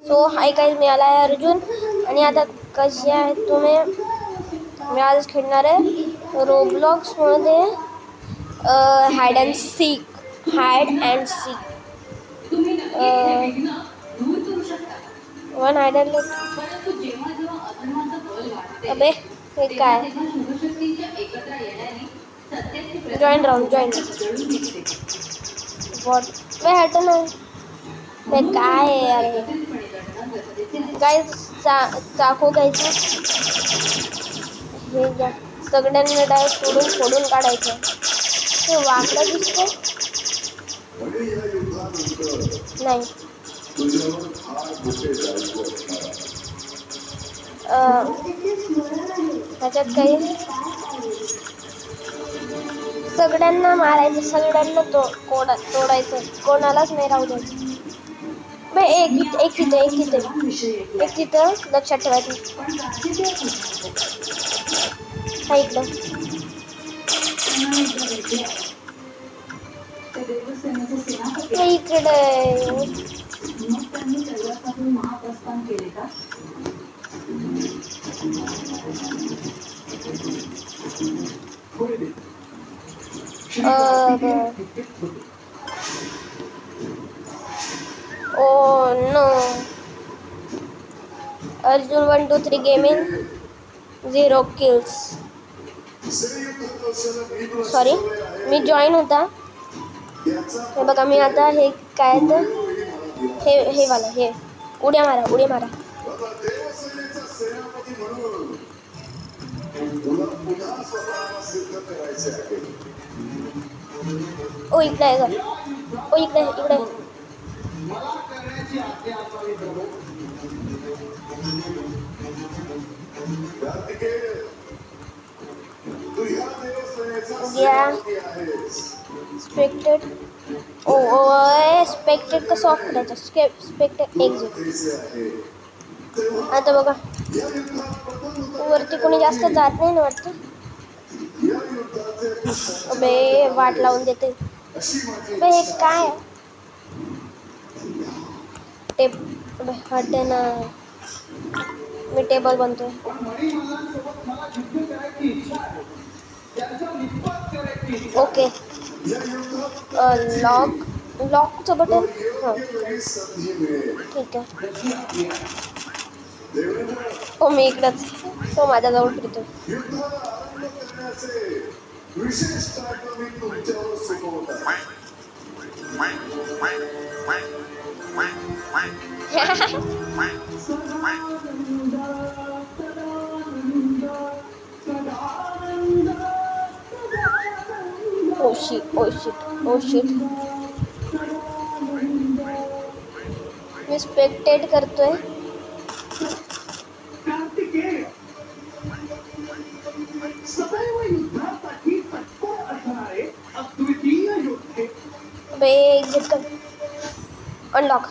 So hi guys, मी आला आहे अर्जुन आणि आता कसे आहे तुम्ही. मी आज खेळणार आहे रोब्लॉक्समध्ये hide and seek. One hide and अबे हे काय. जॉईन वॉट बे हट ना बे. काय आहे यार गाइस. चाकू घ्यायचं हे घ्या. सगळ्यांना डायरेक्ट फोडून काढायचं. हे वाकडं दिसतंय नाही. त्याच्यात काही सगळ्यांना मारायचं, सगळ्यांना तोडायचं, कोणालाच नाही राहू द्यायचं. एक तिथं लक्षात ठेवायचं. हा इकडं Oh no. Arjun 1 2 3 gaming 0 kills. Sorry मी जॉईन होता. हे बघा मी आता हे काय तर हे वाला हे उड्या मारा. ओ इकडे आहे. ओ इकडे स्पेक्टेड. स्पेक्टेड कसं ऑफ करायचं. Expected exit. आता बघा वरती कोणी जास्त जात नाही ना वाटतं. अबे वाट लावून देते. अबे हे काय हटे ना. मी टेबल बनतोय. ओके लॉकचं बटन. हां ठीक आहे. हो मी इकडंच. तो माझ्याजवळ फिरतो. Oh shit. मी स्पेक्टेट करतोय. बे एक्झिट कर. अनलॉक.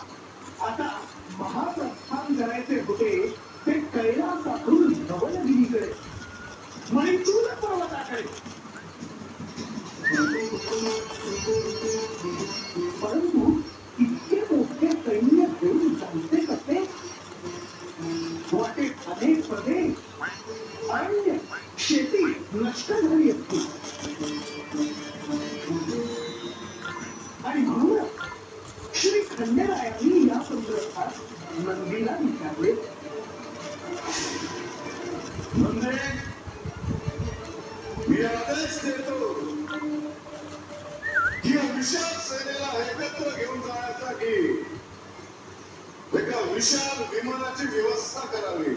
मी आदेश देतो की विशाल सेनेला एकत्र घेऊन जाण्यासाठी एका विशाल विमानाची व्यवस्था करावी.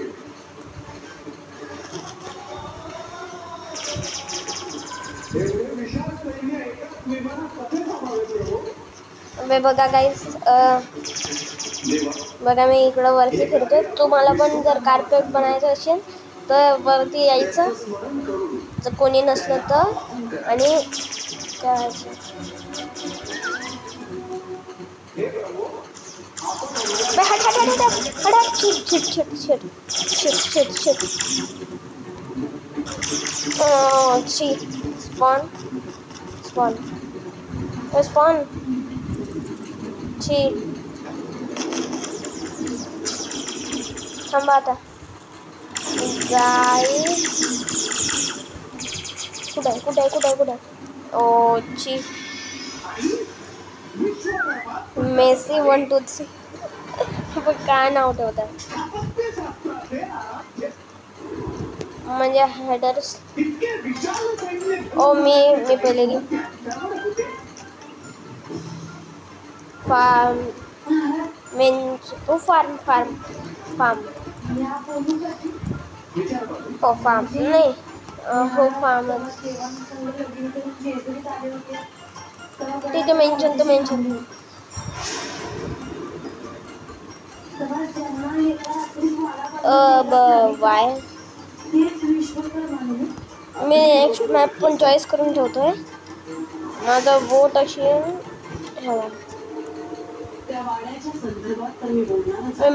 विशाल सैन्य एकाच विमानात कसे थांबावे. बघा गाईस, बघा मी इकडं वरती फिरतोय. तुम्हाला पण जर कार्पेट बनायचं असेल तर वरती यायचं, जर कोणी नसलं तर, आणि स्पॉन थांबा आता. गाईस कुठे ओ ची मेसी 1 2 3 काय नाव ठेवतात म्हणजे हेडर्स. ओ मी पहिले की फार्म फार्म ओ फार्म नाही हो फार्म ठीक आहे. मेन्शन वाय मी नेक्स्ट मॅप पण चॉईस करून ठेवतोय. माझा वोट अशी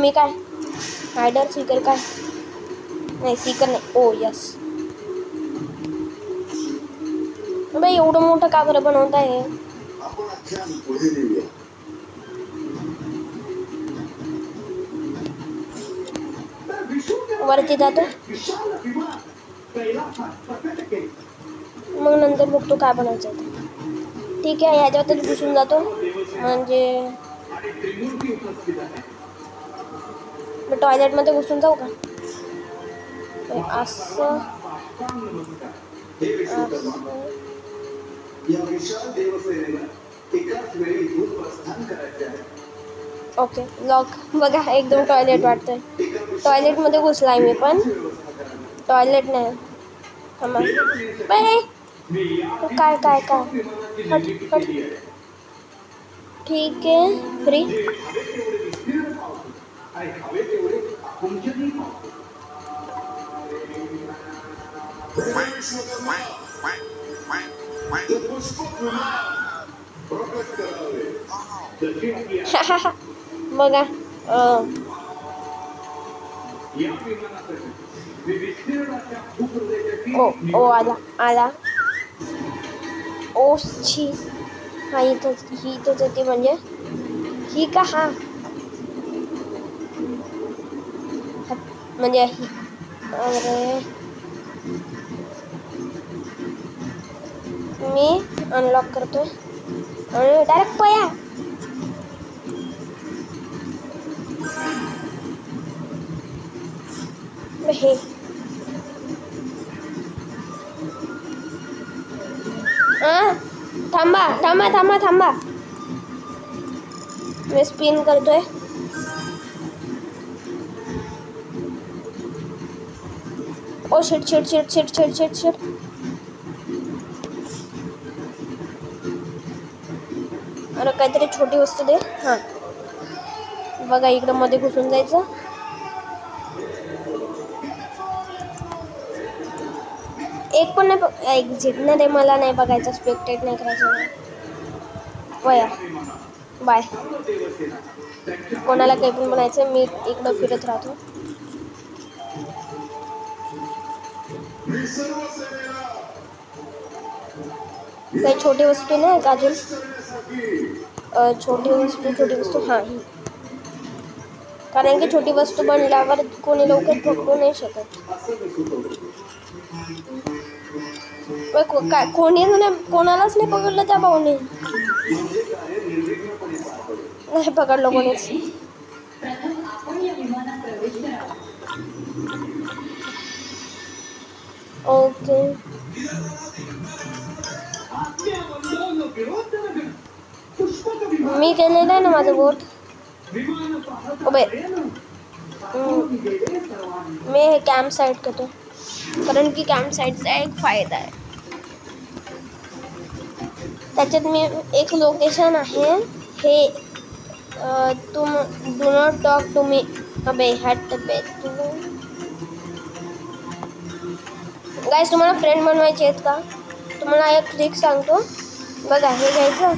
मी काय हायडर सीकर काय नाही सीकर नाही. ओ यस बाई एवढं मोठं का बरं बनवत आहे. वरती जातो मग नंतर बघतो काय बनायचं आहे. ठीक आहे याच्यावरती घुसून जातो म्हणजे टॉयलेटमध्ये घुसून जाऊ का असं. ओके लॉक बघा एकदम टॉयलेट वाटतंय. टॉयलेटमध्ये घुसलाय मी पण टॉयलेट नाही. काय हट ठीक आहे फ्री. बघा ओ आला ओ छी हा इथंच येते म्हणजे ही का हा म्हणजे ही. अरे मी अनलॉक करतोय आणि डायरेक्ट पया हे थांबा मी स्पिन करतोय. ओ शिट अरे काहीतरी छोटी वस्तू दे. हां बघा इकडं मध्ये घुसून जायचं. एक पण नाही एक्झिट नाही रे मला नाही बघायचं. स्पेक्टेट नाही करायचं. वया बाय. कोणाला काही पण म्हणायचं मी इकडं फिरत राहतो. काही छोटी वस्तू नाही का अजून. छोटी वस्तू हां ही कारण की छोटी वस्तू बनल्यावर कोणी लवकर पकडू नाही शकत. काय कोणालाच नाही पकडलं त्या भाऊने. नाही पकडलं कोणीच. ओके मी केलेलं आहे ना माझं वोट. ओबे मी हे कॅम्प साईट करतो कारण की कॅम्प साईटचा एक फायदा आहे. त्याच्यात मी एक लोकेशन आहे हे तुम do not talk to me. अबे हॅट बे तू गाईस तुम्हाला फ्रेंड बनवायचे आहेत का. तुम्हाला एक ट्रिक सांगतो बघा. हे घ्यायचं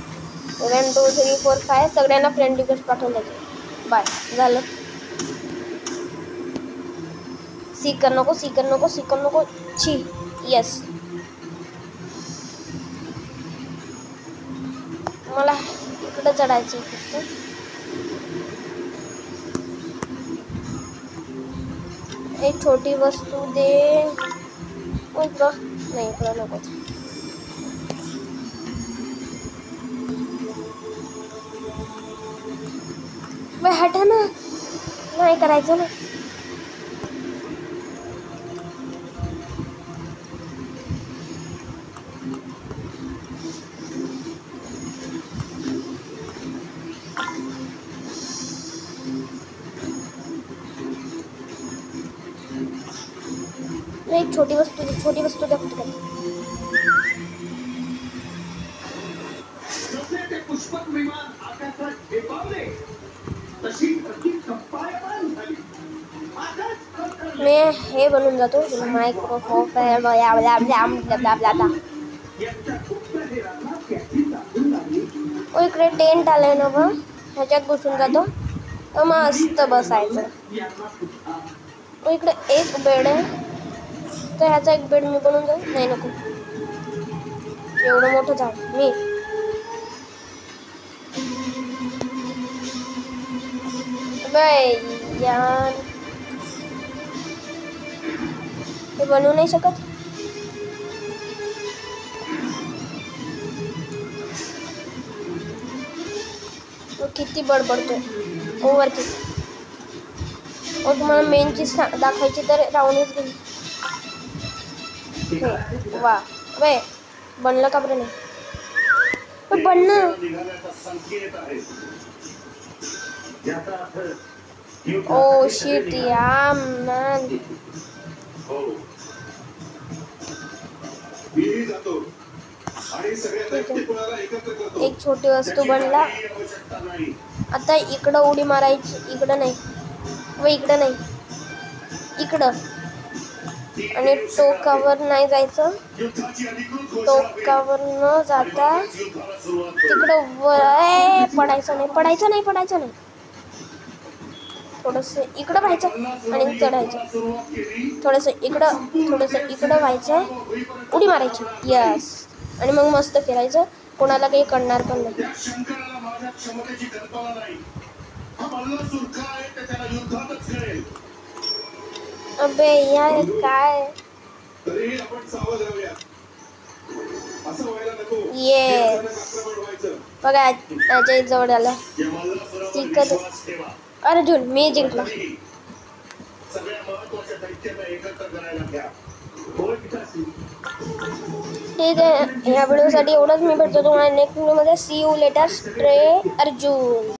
1 2 3 4 5 सगळ्यांना फ्रेंड रिक्वेस्ट पाठवून द्यायचे. बाय झालं. सीकर नको छी यस. मला इकडं चढायचं फक्त. एक छोटी वस्तू दे. नाही इकडं नको. हटा ना, नाही करायचं ना. एक छोटी वस्तू द्या फक्त. पुष्पक विमान आकाशात झेपावले तशी मी हे बनून जातो मायक्रोफोन. इकडे टेंट आलंय ना बघ, ह्याच्यात बसून जातो तर मस्त बसायचं. इकडे एक बेड आहे तर ह्याचा एक बेड मी बनवून जाऊ. नाही नको, एवढं मोठं झाड मी. यार ते बनवू नाही शकत. तो किती बडबडतोय ओव्हरची. तुम्हाला मेन चीज दाखवायची तर राहूनच गेली. वा वे बनलं का बरं नाही बनणं. ओ शिट या मॅन. एक छोटी वस्तू बनला. आता इकडं उडी मारायची. इकडं नाही व इकडं नाही, इकडं. आणि टोकावर नाही जायचं. टोकावर न जाता तिकडं पडायचं नाही. थोडंसं इकडं व्हायचं आणि चढायचं. थोडंसं इकडं व्हायचं, उडी मारायची. यस. आणि मग मस्त फिरायचं. कोणाला काही कळणार पण नाही. अबे यार काय ये बघा त्याच्या जवळ आला. अर्जुन मी जिंकला. ठीक आहे, ह्या व्हिडिओसाठी एवढंच. मी भेटतो तुम्हाला नेक्स्ट व्हिडिओमध्ये. See you later stray Arjun.